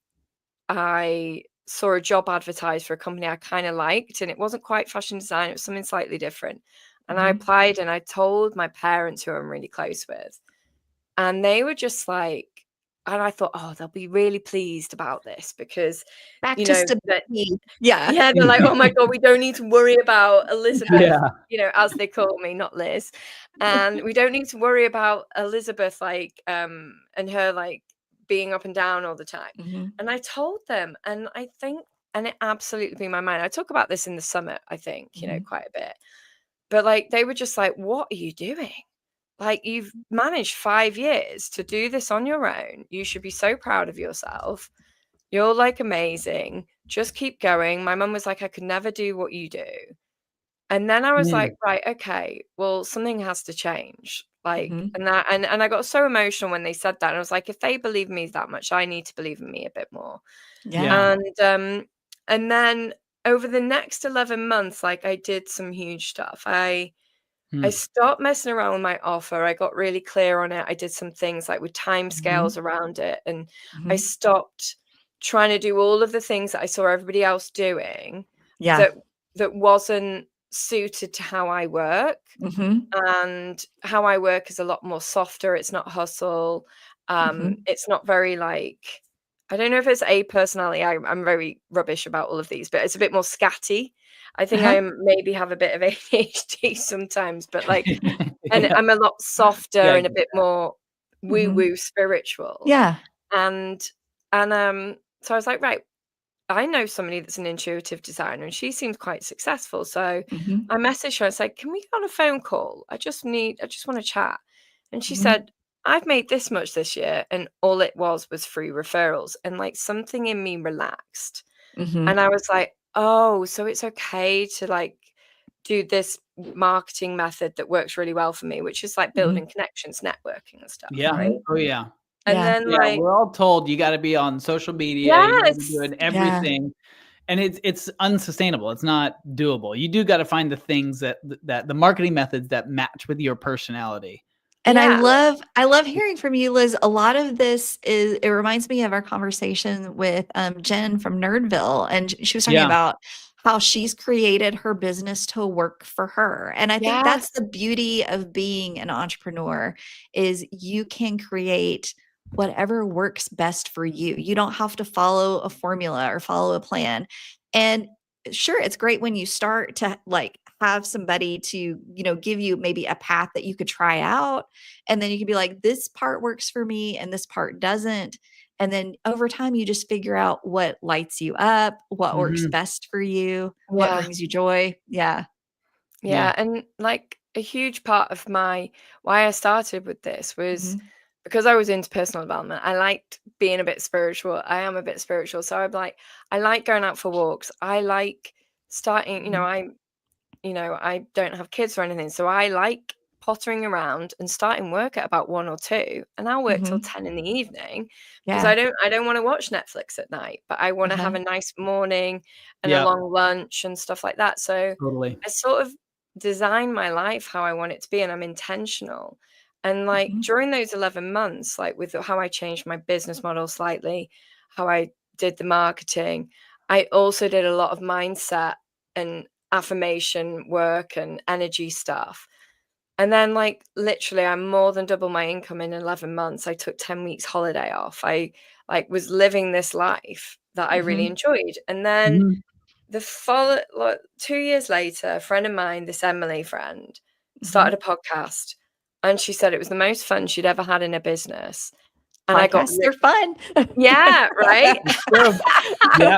I saw a job advertised for a company I kind of liked, and it wasn't quite fashion design, it was something slightly different. And I applied, and I told my parents, who I'm really close with, and they were just like, and I thought, oh, they'll be really pleased about this because, Back you to know, that, stability. Yeah. yeah, they're like, oh my God, we don't need to worry about Elizabeth, Yeah. as they call me, not Liz. And we don't need to worry about Elizabeth, like, and her, like, being up and down all the time. And I told them, and I think, and it absolutely blew my mind. I talk about this in the summit, I think, quite a bit. But like, they were just like, what are you doing? Like, you've managed 5 years to do this on your own. You should be so proud of yourself. You're like amazing. Just keep going. My mum was like, I could never do what you do. And then I was like, right, okay, well, something has to change. Like, and I got so emotional when they said that. And I was like, if they believe me that much, I need to believe in me a bit more. Yeah. And then over the next 11 months, like, I did some huge stuff. I I stopped messing around with my offer. I got really clear on it. I did some things like with timescales around it. And I stopped trying to do all of the things that I saw everybody else doing Yeah. that wasn't suited to how I work. And how I work is a lot more softer. It's not hustle. It's not very like, I don't know if it's a personality. I'm very rubbish about all of these, but it's a bit more scatty. I think I maybe have a bit of ADHD sometimes, but like, and I'm a lot softer and a bit more woo-woo spiritual. Yeah. And so I was like, right, I know somebody that's an intuitive designer and she seems quite successful. So I messaged her and said, can we get on a phone call? I just want to chat. And she said, I've made this much this year. And all it was free referrals. And like something in me relaxed. And I was like, oh, so it's okay to like do this marketing method that works really well for me, which is like building connections, networking and stuff. Yeah. Right. Oh, yeah. And Yeah. then Yeah, like, we're all told you got to be on social media, you gotta be yes, doing everything, and it's unsustainable. It's not doable. You do got to find the things that the marketing methods that match with your personality. And yeah, I love hearing from you, Liz. A lot of this it reminds me of our conversation with Jen from Nerdville, and she was talking Yeah. about how she's created her business to work for her. And I think that's the beauty of being an entrepreneur is you can create whatever works best for you. You don't have to follow a formula or follow a plan. And sure, it's great when you start to like have somebody to, you know, give you maybe a path that you could try out. And then you can be like, this part works for me and this part doesn't. And then over time, you just figure out what lights you up, what works best for you, what yeah. brings you joy. Yeah. Yeah, and like a huge part of why I started with this was because I was into personal development. I liked being a bit spiritual. I am a bit spiritual, so I like going out for walks. I like starting, I don't have kids or anything, so I like pottering around and starting work at about 1 or 2, and I'll work till 10 in the evening because Yeah. I don't want to watch Netflix at night, but I want to have a nice morning and a Yeah. long lunch and stuff like that. So Totally. I sort of design my life how I want it to be, and I'm intentional. And like during those 11 months, like with how I changed my business model slightly, how I did the marketing, I also did a lot of mindset and affirmation work and energy stuff. And then like literally I more than doubled my income in 11 months. I took 10 weeks holiday off. I like was living this life that I really enjoyed. And then like 2 years later, a friend of mine, this Emily friend, started a podcast, and she said it was the most fun she'd ever had in a business. And I got Podcasts, they're fun. yeah, right. True. Yeah.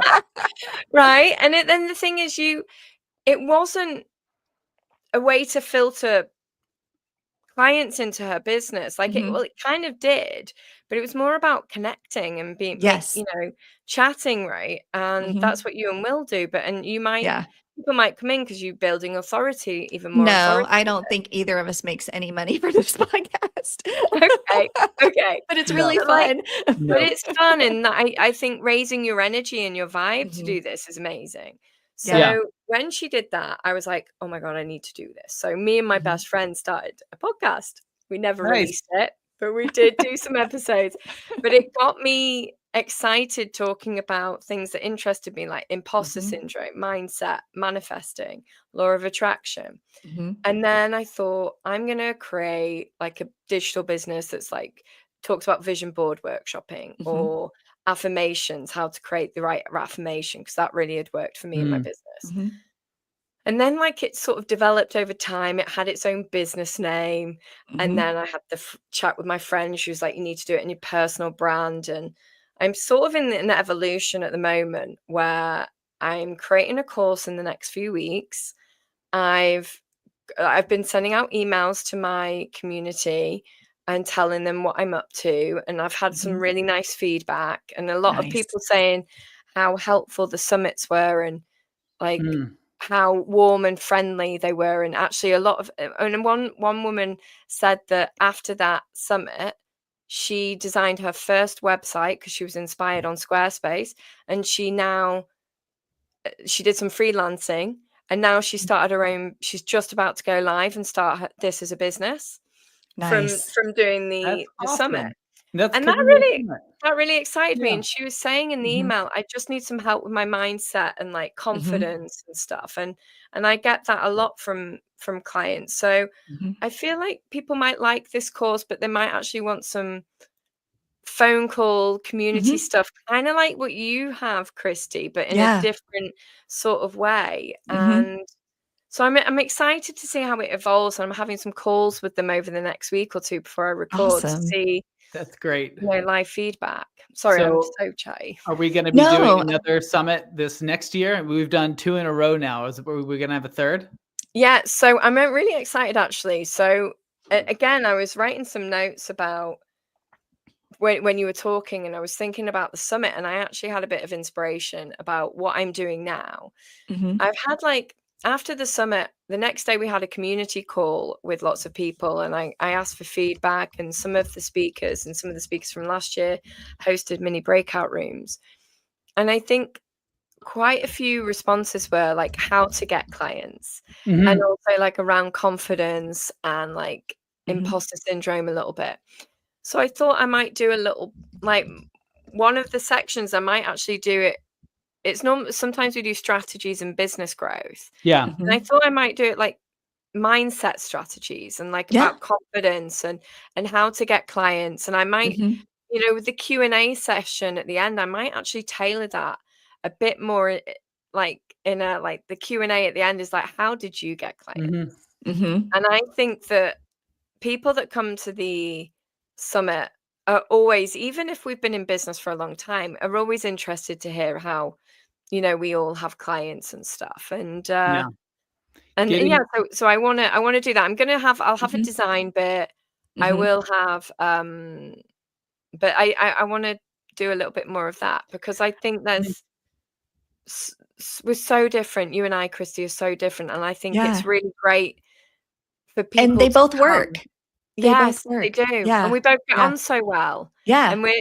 Right. And then the thing is it wasn't a way to filter clients into her business. Like it kind of did, but it was more about connecting and Yes. chatting, right? And that's what you and Will do. And Yeah. people might come in because you're building authority, even more No, authority. I don't think either of us makes any money for this podcast. Okay. But it's No. really But like, fun. but No. it's fun, and I think raising your energy and your vibe to do this is amazing. So Yeah. when she did that, I was like, oh my God, I need to do this. So me and my best friend started a podcast. We never Nice. released it, but we did do some episodes. But it got me excited talking about things that interested me, like imposter syndrome, mindset, manifesting, law of attraction. And then I thought, I'm going to create like a digital business that's like talks about vision board workshopping or affirmations, how to create the right affirmation, because that really had worked for me in my business. And then like it sort of developed over time. It had its own business name. And then I had the chat with my friend. She was like, you need to do it in your personal brand. And I'm sort of in an evolution at the moment where I'm creating a course in the next few weeks. I've been sending out emails to my community and telling them what I'm up to. And I've had some really nice feedback and a lot of people saying how helpful the summits were and like how warm and friendly they were. And actually a lot of, and one woman said that after that summit, she designed her first website because she was inspired on Squarespace. And she did some freelancing and now she started her own. She's just about to go live and start this as a business Nice. from doing That's the summit. awesome. That's And coming. that really excited me. Yeah. And she was saying in the Mhm. email, I just need some help with my mindset and like Mhm. confidence and stuff. And I get that a lot from clients. So Mhm. I feel like people might like this course, but they might actually want some phone call community Mhm. stuff, kind of like what you have, Christy, but in a Yeah. different sort of way. Mhm. And so I'm excited to see how it evolves. And I'm having some calls with them over the next week or two before I record to Awesome. see That's great. live feedback. Sorry, I'm So so chatty. are we going to be doing No. another summit this next year? We've done 2 in a row now. Are we going to have a third? Yeah, so I'm really excited actually. So again, I was writing some notes about when you were talking, and I was thinking about the summit, and I actually had a bit of inspiration about what I'm doing now. Mhm. I've had like after the summit, the next day we had a community call with lots of people, and I asked for feedback, and some of the speakers from last year hosted mini breakout rooms. And I think quite a few responses were like how to get clients, and Mhm. also like around confidence and like Mhm. imposter syndrome a little bit. So I thought I might do a little, like, one of the sections I might actually do it. It's not, sometimes we do strategies and business growth. Yeah. And I Mhm. thought I might do it like mindset strategies and like Yeah. about confidence and how to get clients. And I might, Mhm. with the Q&A session at the end, I might actually tailor that a bit more, like in a, like the Q&A at the end is like, how did you get clients? Mhm. Mhm. And I think that people that come to the summit are always, even if we've been in business for a long time, are always interested to hear how, we all have clients and stuff. And Yeah. and yeah, Getting so I wanna do that. I'll have a Mhm. design bit. I Mhm. will have but I wanna do a little bit more of that, because I think we're so different. You and I, Christy, are so different, and I think Yeah. it's really great for And people they to both come. work. They both Yes, they work. do, and Yeah. we both get Yeah. on so well, Yeah. and but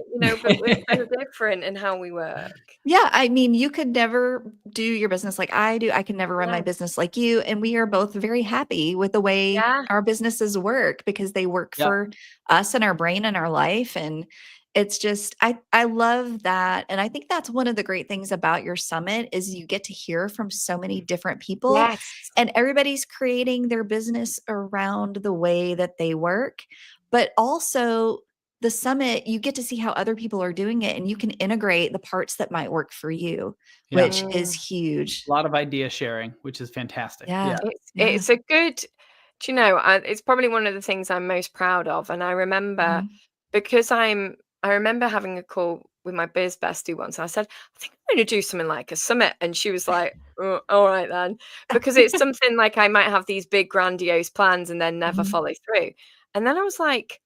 we're so different in how we work. Yeah, I mean, you could never do your business like I do. I can never run my Yeah, business like you. And we are both very happy with the way yeah, our businesses work because they work Yep. for us and our brain and our life. And it's just, I love that. And I think that's one of the great things about your summit is you get to hear from so many different people yes, and everybody's creating their business around the way that they work, but also the summit, you get to see how other people are doing it and you can integrate the parts that might work for you, Yeah. which is mm, huge. A lot of idea sharing, which is fantastic. Yeah. Yeah. Yeah. it's a good. Do you know? It's probably one of the things I'm most proud of, and I remember Mhm. because I remember having a call with my biz bestie once. And I said, I think I'm going to do something like a summit, and she was like, "Oh, all right then," because it's something like I might have these big grandiose plans and then never Mhm. follow through. And then I was like,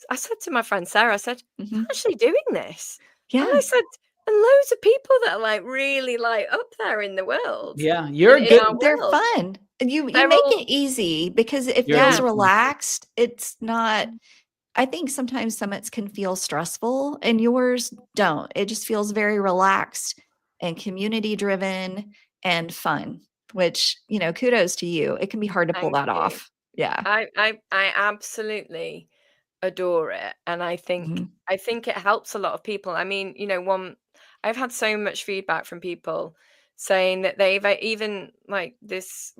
I said to my friend Sarah, I said, I'm Mhm. actually doing this. And I Yeah. said, and loads of people that are like really like up there in the world, Yeah. You're in good. our They're world. fun. And you They're make all, it easy because it You're a feels yeah, good one. relaxed. It's not I think sometimes summits can feel stressful and yours don't. It just feels very relaxed and community driven and fun, which, kudos to you. It can be hard to pull thank that you. off. Yeah. I absolutely adore it, and Mhm. I think it helps a lot of people. I mean, I've had so much feedback from people saying that they've even like this,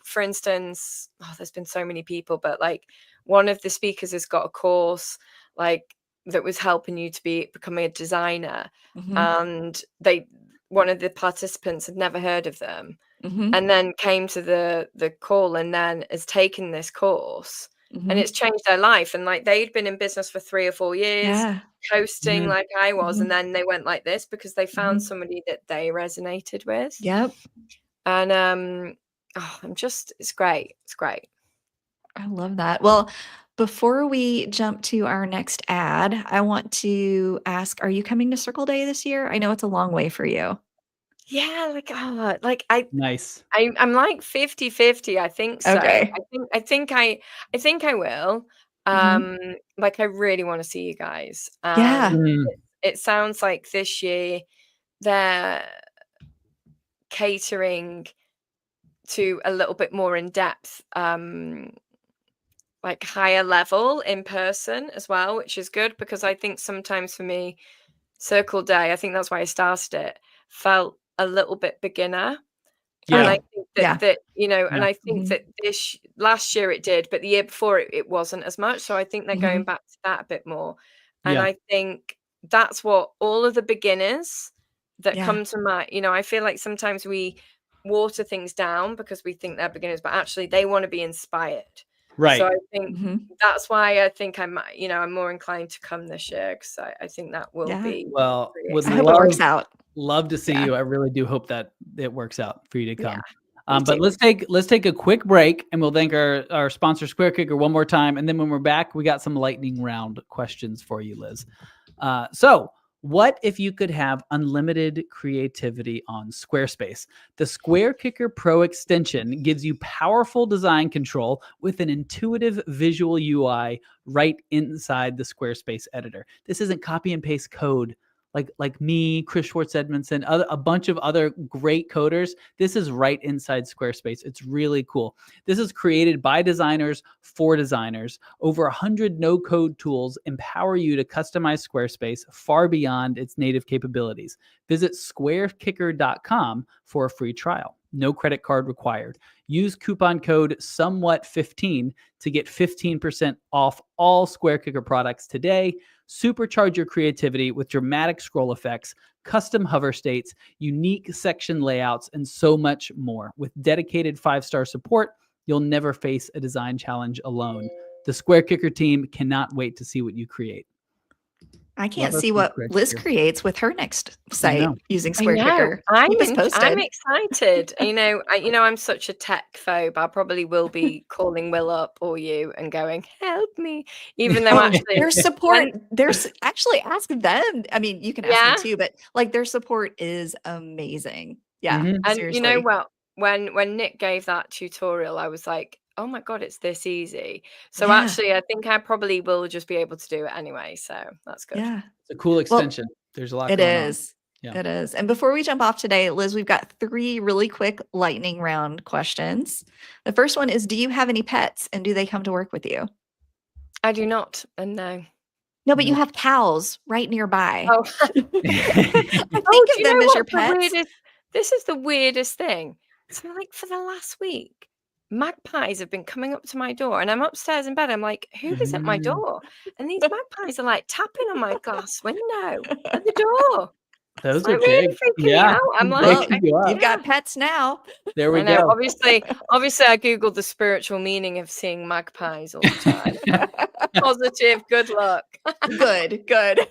for instance, there's been so many people, but like one of the speakers has got a course like that was helping you to becoming a designer, Mhm. and they one of the participants had never heard of them, Mhm. and then came to the call and then has taken this course, and it's Mhm. changed their life. And like they'd been in business for 3 or 4 years, Yeah. coasting Mhm. like I was, and Mhm. then they went like this because they found Mhm. somebody that they resonated with. Yep. And it's great. It's great. I love that. Well, before we jump to our next ad, I want to ask, are you coming to Circle Day this year? I know it's a long way for you. Yeah, like like Nice. I'm like 50-50. I think so. Okay. I think I will. Mhm. Like I really want to see you guys. And Yeah. Mhm. it sounds like this year they're catering to a little bit more in depth, like higher level in person as well, which is good, because I think sometimes for me, Circle Day, I think that's why I started it, felt a little bit beginner. And Yeah. I think Yeah. that, you know, and Yeah. I think that last year it did, but the year before it wasn't as much. So I think they're going back to that a bit more. And Yeah. I think that's what all of the beginners that Yeah. come to mind, you know, I feel like sometimes we water things down because we think they're beginners, but actually they want to be inspired. Right. So I think Mhm. that's why I think I'm more inclined to come this year, because I think that will Yeah. be Well, really would I hope it works out. love to see Yeah. you. I really do hope that it works out for you to come. me But too. let's take a quick break, and we'll thank our sponsor SquareKicker one more time. And then when we're back, we got some lightning round questions for you, Liz. So what if you could have unlimited creativity on Squarespace? The SquareKicker Pro extension gives you powerful design control with an intuitive visual UI right inside the Squarespace editor. This isn't copy and paste code like me, Chris Schwartz Edmondson, a bunch of other great coders. This is right inside Squarespace. It's really cool. This is created by designers for designers. Over 100 no-code tools empower you to customize Squarespace far beyond its native capabilities. Visit squarekicker.com for a free trial. No credit card required. Use coupon code SOMEWHAT15 to get 15% off all SquareKicker products today. Supercharge your creativity with dramatic scroll effects, custom hover states, unique section layouts, and so much more. With dedicated 5-star support, you'll never face a design challenge alone. The Squarekicker team cannot wait to see what you create. I can't us see some what Squarekicker. Liz creates with her next site know. using I know. Squarekicker. Keep us posted. I'm excited. I'm such a tech phobe. I probably will be calling Will up or you and going, "Help me," even though actually there's support. There's actually ask them. I mean, you can ask Yeah. them too, but like their support is amazing. Yeah, Mhm. And seriously. you know what? When Nick gave that tutorial, I was like, "Oh my God, it's this easy." So Yeah. actually, I think I probably will just be able to do it anyway. So that's good. Yeah, It's a cool extension. There's a lot it going on. is. Yeah. It is. And before we jump off today, Liz, we've got 3 really quick lightning round questions. The first one is, do you have any pets and do they come to work with you? I do not, and no. No, but you Nope. have cows right nearby. Oh, I think of them as your pets. This is the weirdest thing. So like for the last week, magpies have been coming up to my door, and I'm upstairs in bed. I'm like, who is at my door? And these magpies are like tapping on my glass window at the door. Those It's are like really big. freaking me Yeah. out. I'm They Well, like, can go up. you've got pets now. There we I know. go. Obviously, I googled the spiritual meaning of seeing magpies all the time. Positive. Good luck. Good.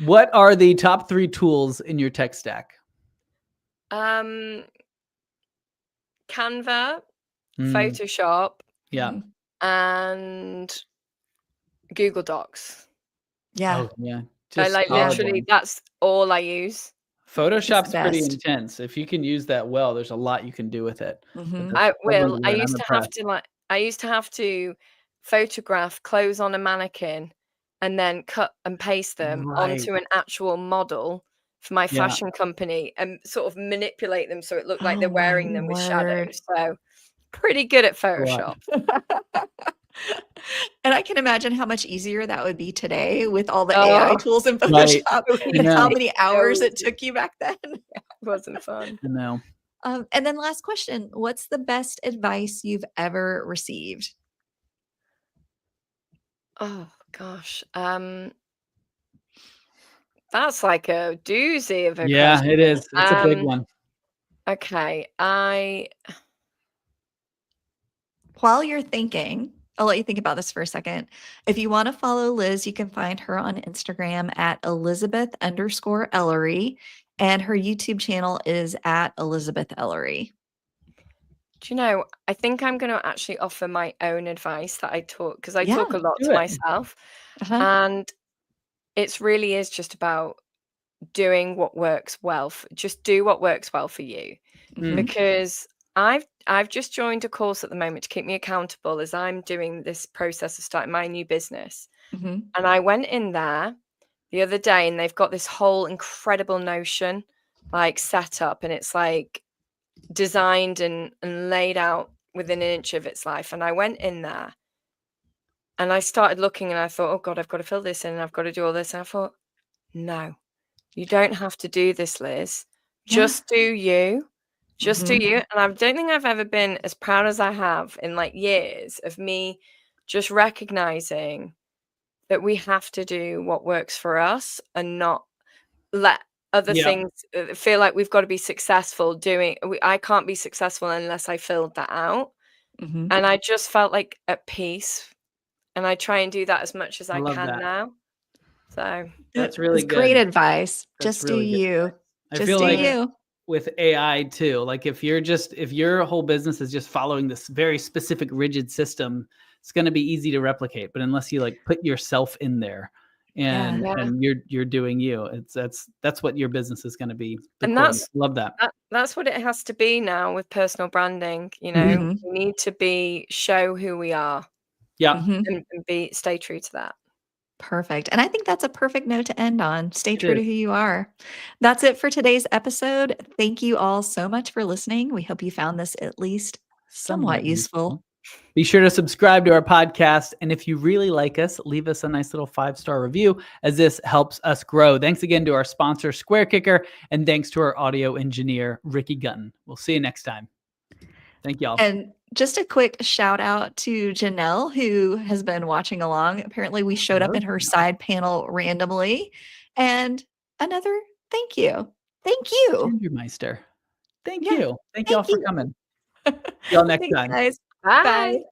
What are the top 3 tools in your tech stack? Canva, Mm, Photoshop, yeah. Mhm. and Google Docs. Yeah. Oh, yeah. I Just like solid literally ones. that's all I use. Photoshop's pretty best. intense. If you can use that well, there's a lot you can do with it. But Mhm. that's one to I learn. I'm used to have to photograph clothes on a mannequin and then cut and paste them Right. onto an actual model for my Yeah. fashion company and sort of manipulate them so it looked like Oh, they're my wearing them with word. shadows. So pretty good at Photoshop. And I can imagine how much easier that would be today with all the Oh, AI tools in right. Photoshop I and how know. many hours it took you back then. It wasn't fun. I know. And then last question, what's the best advice you've ever received? Oh gosh. That's like a doozy of a Yeah, question. it is. It's a big one. Okay. While you're thinking, I'll let you think about this for a second. If you want to follow Liz, you can find her on Instagram at Elizabeth_Ellery, and her YouTube channel is at Elizabeth Ellery. Do you know, I think I'm going to actually offer my own advice that I talk, because I Yeah, talk a lot do to it. myself. Uh-huh. And it really is just about doing what works well. Just do what works well for you. Mhm. Because I've just joined a course at the moment to keep me accountable as I'm doing this process of starting my new business. Mhm. And I went in there the other day and they've got this whole incredible Notion like set up, and it's like designed and laid out within an inch of its life. And I went in there and I started looking and I thought, oh God, I've got to fill this in and I've got to do all this. And I thought, no, you don't have to do this, Liz. Just do you. Just do you. And I don't think I've ever been as proud as I have in like years of me just recognizing that we have to do what works for us and not let other things feel like we've got to be successful doing. I can't be successful unless I filled that out. And I just felt like at peace. And I try and do that as much as I can now. So that's really good. Great advice. That's Just really do good you. advice. I Just feel do like you. with AI too, like if your whole business is just following this very specific rigid system, it's going to be easy to replicate. But unless you like put yourself in there and you're doing you, that's what your business is going to be. And love that. That's what it has to be now with personal branding. You know, we need to show who we are. Yeah. And stay true to that. Perfect. And I think that's a perfect note to end on. Stay true to who you are. That's it for today's episode. Thank you all so much for listening. We hope you found this at least somewhat useful. Be sure to subscribe to our podcast. And if you really like us, leave us a nice little 5-star review, as this helps us grow. Thanks again to our sponsor, SquareKicker. And thanks to our audio engineer, Ricky Gunton. We'll see you next time. Thank y'all. And just a quick shout out to Janelle, who has been watching along. Apparently we showed up in her side panel randomly. And another thank you. Thank you. Meister. Thank you. Thank y'all for coming. See y'all next time. Guys. Bye.